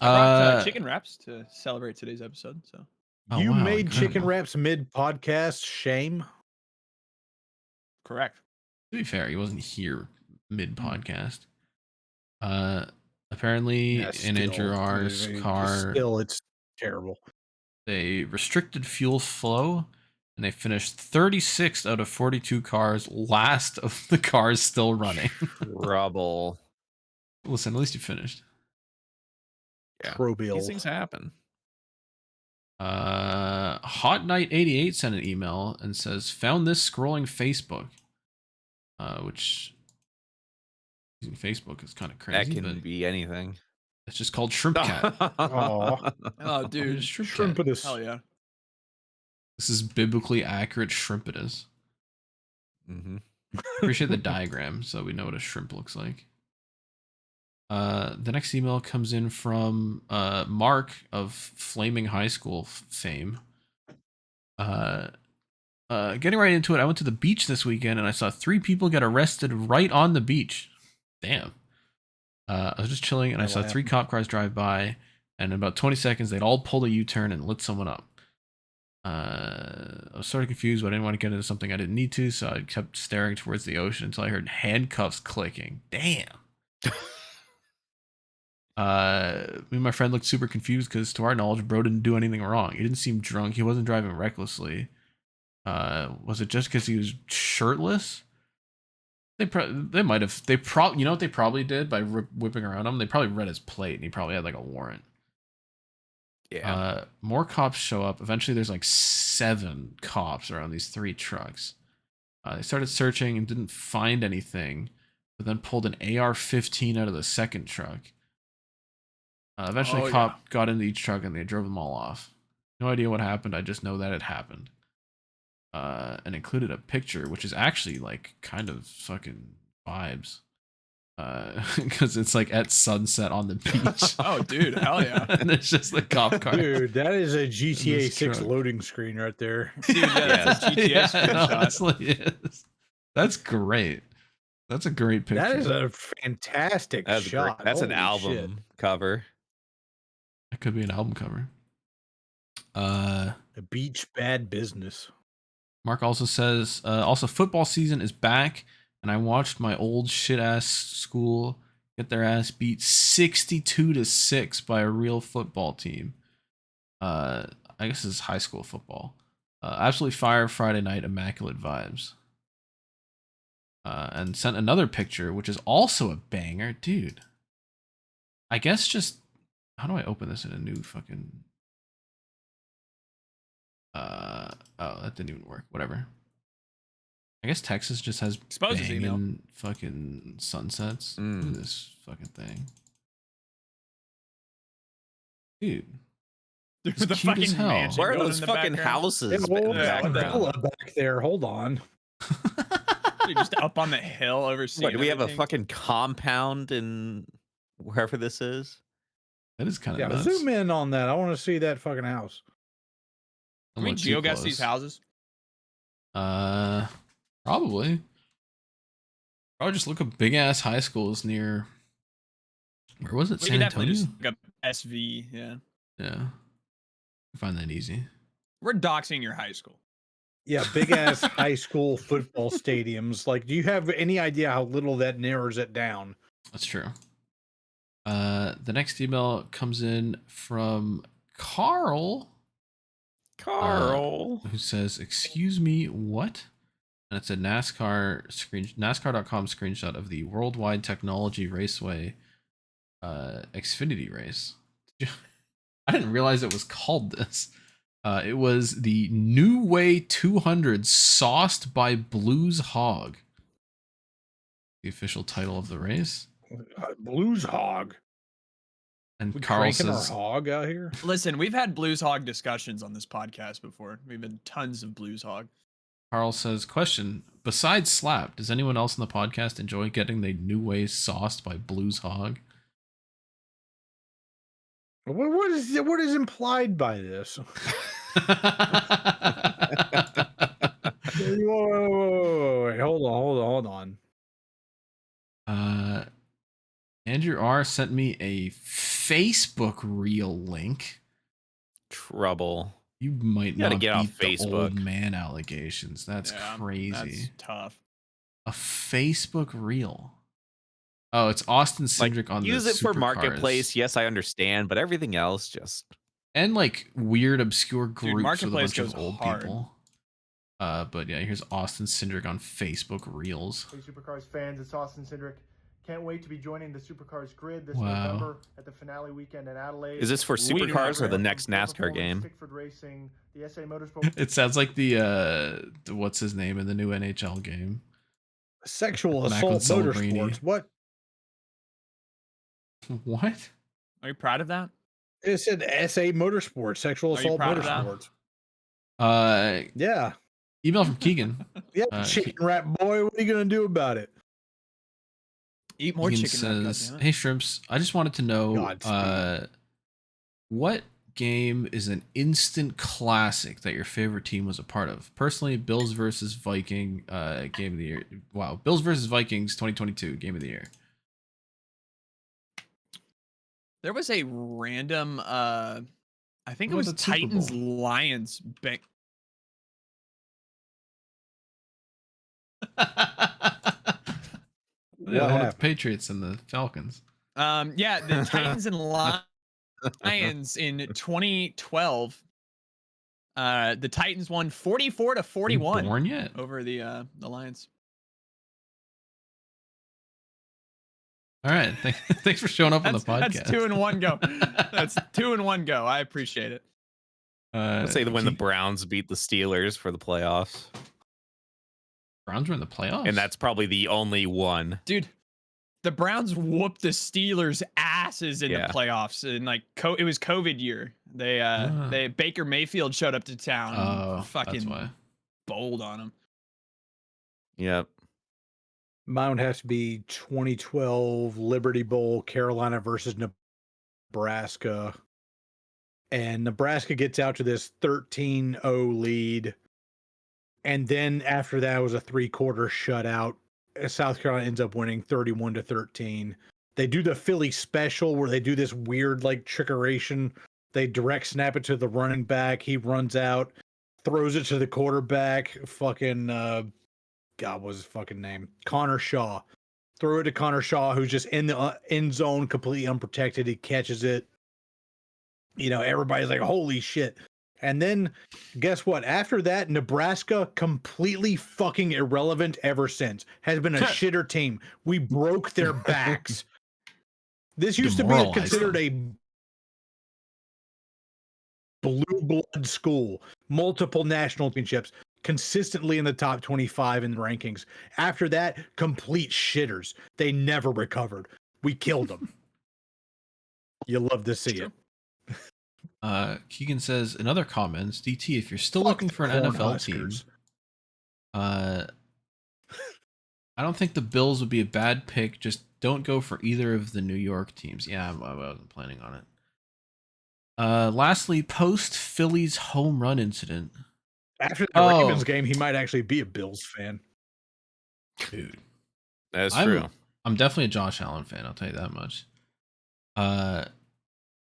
I brought chicken wraps to celebrate today's episode. So you made chicken wraps mid podcast. Shame. Correct. To be fair, he wasn't here mid podcast. Apparently in Andrew R's car, it's terrible. They restricted fuel flow and they finished 36th out of 42 cars, last of the cars still running. Trouble. Listen, at least you finished. Yeah. Trobiel. These things happen. Hot Knight 88 sent an email and says, found this scrolling Facebook. Which using Facebook is kind of crazy. That can be anything. It's just called Shrimp Cat. Oh, dude, Shrimpitus. Hell yeah. This is biblically accurate shrimpitus. Mm-hmm. Appreciate the diagram so we know what a shrimp looks like. The next email comes in from Mark of Flaming High School fame. Getting right into it, I went to the beach this weekend and I saw 3 people get arrested right on the beach. Damn. I was just chilling and I saw 3 cop cars drive by, and in about 20 seconds they'd all pulled a U-turn and lit someone up. I was sort of confused, but I didn't want to get into something I didn't need to, so I kept staring towards the ocean until I heard handcuffs clicking. Damn. Me and my friend looked super confused because, to our knowledge, bro didn't do anything wrong. He didn't seem drunk. He wasn't driving recklessly. Was it just because he was shirtless? They might have. You know what they probably did by whipping around him? They probably read his plate, and he probably had like a warrant. Yeah. More cops show up. Eventually, there's like 7 cops around these 3 trucks. They started searching and didn't find anything, but then pulled an AR-15 out of the second truck. Eventually, a cop got into each truck and they drove them all off. No idea what happened. I just know that it happened. And included a picture, which is actually like kind of fucking vibes. Because it's like at sunset on the beach. Oh, dude, hell yeah. And it's just the cop car. Dude, that is a GTA 6 truck. loading screen right there. Dude, yeah, that's a GTA Yeah, it screenshot. honestly is. That's great. That's a great picture. That is a fantastic shot. That's an Holy album shit. cover. That could be an album cover. The beach bad business. Mark also says, also football season is back, and I watched my old shit ass school get their ass beat 62-6 by a real football team. I guess this is high school football. Absolutely fire Friday night, immaculate vibes. And sent another picture, which is also a banger, dude. I guess just how do I open this in a new fucking? Oh, that didn't even work. Whatever. I guess Texas just has Expose his email. banging fucking sunsets. Look at this fucking thing, dude. There's It's the cute as fucking hell. mansion Where are going those in the fucking background. houses? Yeah, in well, the what the background. background? hell back there? Hold on. Dude, just up on the hill overseeing. What, do we have a everything. fucking compound in wherever this is? That is kind Yeah, of nuts. zoom in on that. I want to see that fucking house. Can we Look too geoguess these close. houses? Probably. Probably just look up big ass high schools near. Where was it? We San could definitely Antonio. just look up SV. Yeah, Yeah, I find that easy. we're doxing your high school. Yeah, big ass high school football stadiums. Like, do you have any idea how little that narrows it down? That's true. The next email comes in from Carl, Carl. who says, "Excuse me, what?" And it's a NASCAR.com screenshot of the Worldwide Technology Raceway Xfinity race. I didn't realize it was called this. It was the New Way 200 sauced by Blues Hog. The official title of the race. Blues hog. And We Carl cranking says, our hog out here. Listen, we've had Blues Hog discussions on this podcast before. We've had tons of Blues Hog. Carl says, question, besides Slap, does anyone else in the podcast enjoy getting the New Way sauced by Blues Hog? What is implied by this? Whoa, wait, hold on. Andrew R sent me a Facebook reel link. Trouble. You might You gotta not get off beat the old Facebook. man allegations. That's Yeah, crazy. That's tough. A Facebook reel. Oh, it's Austin Cindric on the Use it for supercars. marketplace. Yes, I understand, but everything else just And like weird, obscure groups with a Marketplace bunch of goes old hard. people. But yeah, here's Austin Cindric on Facebook Reels. Hey Supercars fans, it's Austin Cindric. Can't wait to be joining the Supercars grid this Wow. November at the finale weekend in Adelaide. is this for We do not supercars or the care. next NASCAR game? Stickford Racing, the SA Motorsport. It sounds like the what's his name in the new NHL game. Sexual Macklin assault Celebrini. motorsports. What? What? Are you proud of that? It said SA Motorsports, sexual Are you assault proud of that? motorsports. Yeah. Email from Keegan. Yeah, chicken wrap boy. What are you gonna do about it? Eat more Keegan chicken. Wrap, says, goddammit. "Hey Shrimps, I just wanted to know Godspeed. what game is an instant classic that your favorite team was a part of? Personally, Bills versus Viking game of the year. Wow, Bills versus Vikings 2022 game of the year. There was a random I think it What was about the Super Titans Bowl? Lions Yeah, one of the happened? Patriots and the Falcons. Yeah, the Titans and Lions in 2012. The Titans won 44 to Are you 41 born yet? over the Lions. All right. Thanks for showing up on the podcast. That's 2-1 go. That's 2-1 go. I appreciate it. Let's say that when the Browns beat the Steelers for the playoffs, Browns were in the playoffs, and that's probably the only one. Dude, the Browns whooped the Steelers' asses in the playoffs, and like it was COVID year. They Baker Mayfield showed up to town. Oh, fucking that's why. bowled on him. Yep. Mine would have to be 2012 Liberty Bowl, Carolina versus Nebraska. And Nebraska gets out to this 13-0 lead. And then after that was a 3-quarter shutout. South Carolina ends up winning 31 to 13. They do the Philly special where they do this weird like trickeration. They direct snap it to the running back. He runs out, throws it to the quarterback. Fucking God, what was his fucking name? Connor Shaw. Throw it to Connor Shaw, who's just in the end zone, completely unprotected. He catches it. You know, everybody's like, holy shit. And then, guess what? After that, Nebraska, completely fucking irrelevant ever since, has been a shitter team. We broke their backs. This used to be considered a blue blood school, multiple national championships, consistently in the top 25 in the rankings. After that, complete shitters. They never recovered. We killed them. You love to see it. Keegan says in other comments, DT, if you're still looking for an NFL team, I don't think the Bills would be a bad pick. Just don't go for either of the New York teams. Yeah, I wasn't planning on it. Lastly, post Phillies home run incident. After the Ravens game, he might actually be a Bills fan. Dude, that's true. I'm definitely a Josh Allen fan. I'll tell you that much.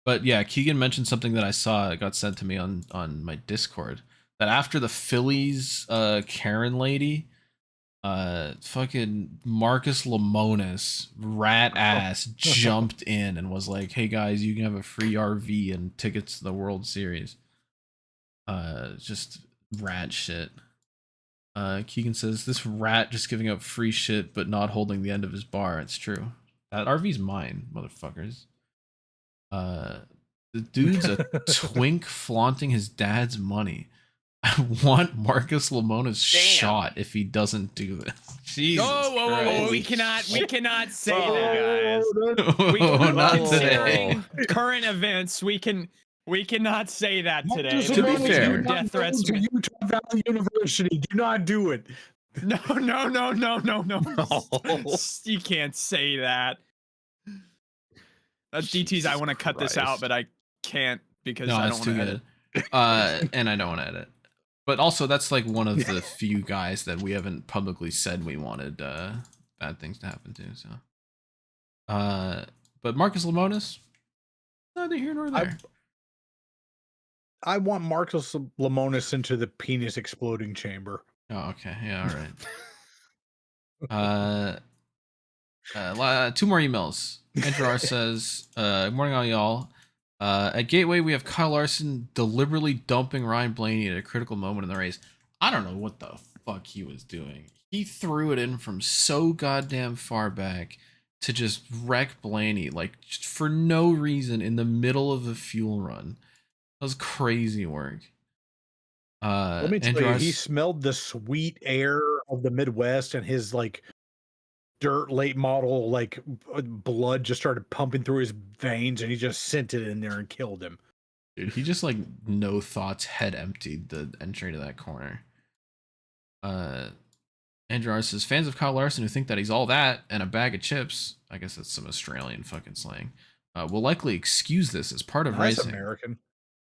But yeah, Keegan mentioned something that I saw. It got sent to me on my Discord. That after the Phillies Karen lady, fucking Marcus Lemonis, rat ass, jumped in and was like, "Hey guys, you can have a free RV and tickets to the World Series." Just rat shit. Keegan says this rat just giving up free shit but not holding the end of his bar. It's true. That RV's mine, motherfuckers. The dude's a twink flaunting his dad's money. I want Marcus Lemonis shot if he doesn't do this. Jesus whoa. We cannot say that, guys. Not today. Current events, we cannot say that today. To be fair, death threats to Utah Valley University. Do not do it. No. You can't say that. DT's. I want to cut this out, but I can't because I don't want to edit. And I don't want to edit. But also, that's like one of the few guys that we haven't publicly said we wanted bad things to happen to. So, but Marcus Lemonis, neither here nor there. I want Marcus Lemonis into the penis exploding chamber. Oh, okay. Yeah, all right. 2 more emails. Andrew R says, good morning, all y'all. At Gateway, we have Kyle Larson deliberately dumping Ryan Blaney at a critical moment in the race. I don't know what the fuck he was doing. He threw it in from so goddamn far back to just wreck Blaney, like just for no reason in the middle of a fuel run. That was crazy work. Let me tell you, he smelled the sweet air of the Midwest, and his like dirt late model like blood just started pumping through his veins, and he just sent it in there and killed him. Dude, he just like no thoughts, head emptied the entry to that corner. Andrew R says fans of Kyle Larson who think that he's all that and a bag of chips, I guess that's some Australian fucking slang, will likely excuse this as part of racing. American.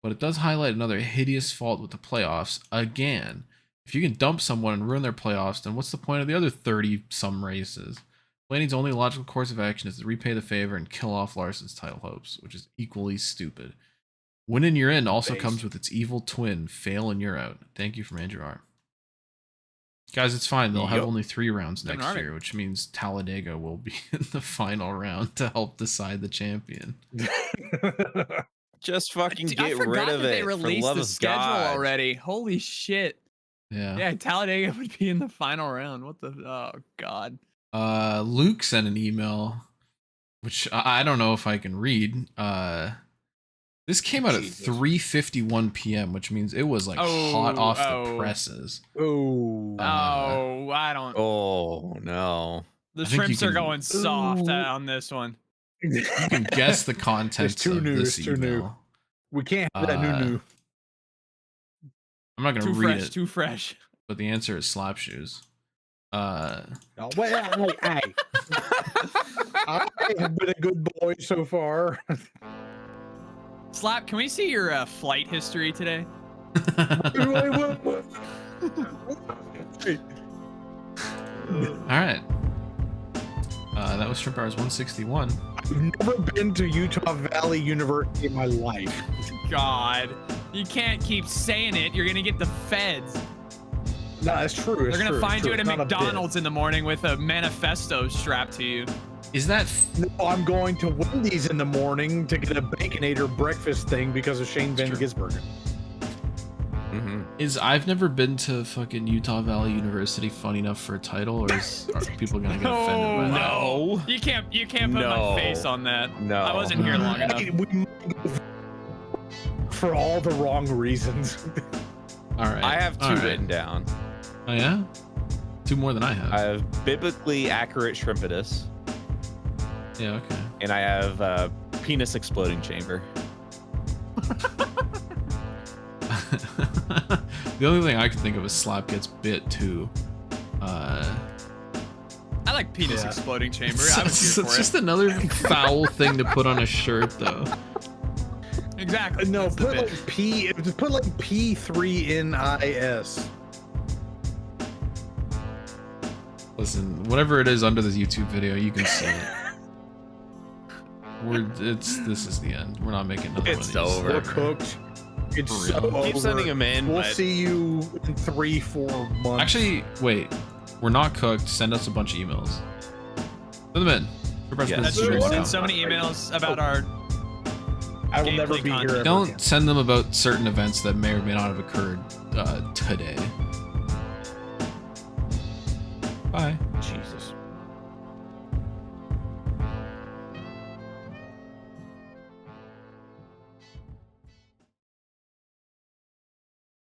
But it does highlight another hideous fault with the playoffs again. If you can dump someone and ruin their playoffs, then what's the point of the other 30-some races? Blaney's only logical course of action is to repay the favor and kill off Larson's title hopes, which is equally stupid. Win and you're in also comes with its evil twin, fail and you're out. Thank you from Andrew R. Guys, it's fine. They'll have Yup. only 3 rounds Seven next Army. year, which means Talladega will be in the final round to help decide the champion. Just fucking I get forgot rid of that they it for the released love the of schedule God. already. Holy shit. Yeah. Yeah, Talladega would be in the final round. What the? Oh god. Luke sent an email, which I don't know if I can read. This came out at 3:51 p.m., which means it was like hot off the presses. Oh. I don't. Oh no. The I think you shrimps are can- going soft on this one. You can guess the contents too of new, this it's too new. email. We can't have that new. I'm not gonna Too read fresh. it, Too fresh. but the answer is slap shoes. Oh, well, I have been a good boy so far. Slap. Can we see your flight history today? What? All right. That was Shrimp Hours 161. I've never been to Utah Valley University in my life. God, you can't keep saying it. You're gonna get the feds. No, that's true. They're gonna find you at a It's not McDonald's in the morning with a manifesto strapped to you. Is that bit. No, I'm going to Wendy's in the morning to get a Baconator breakfast thing because of Shane Van Gisbergen. I've never been to fucking Utah Valley University funny enough for a title, or are people gonna get offended by that? No, you can't put my face on that. No. I wasn't here long enough. For all the wrong reasons. All right. I have 2 All right. written down. Oh yeah, 2 more than I have. I have biblically accurate shrimpidus, Yeah. Okay. and I have penis exploding chamber. The only thing I can think of is Slap gets bit too. I like penis exploding chamber. I was It's here for just another foul thing to put on a shirt, though. it. Exactly. No, That's the put bit. like put like P3NIS. Listen, whatever it is under this YouTube video, you can see it. This is the end. We're not making another It's one of these. over. We're cooked. It's For so real. Keep over. sending them in. We'll but see you in 3-4 months. Actually, wait. We're not cooked. Send us a bunch of emails. Send them in. Yeah, That's Sure, true. why Send not? so many emails about our. I will never gameplay be here content. ever Don't again. send them about certain events that may or may not have occurred today. Bye. Jesus.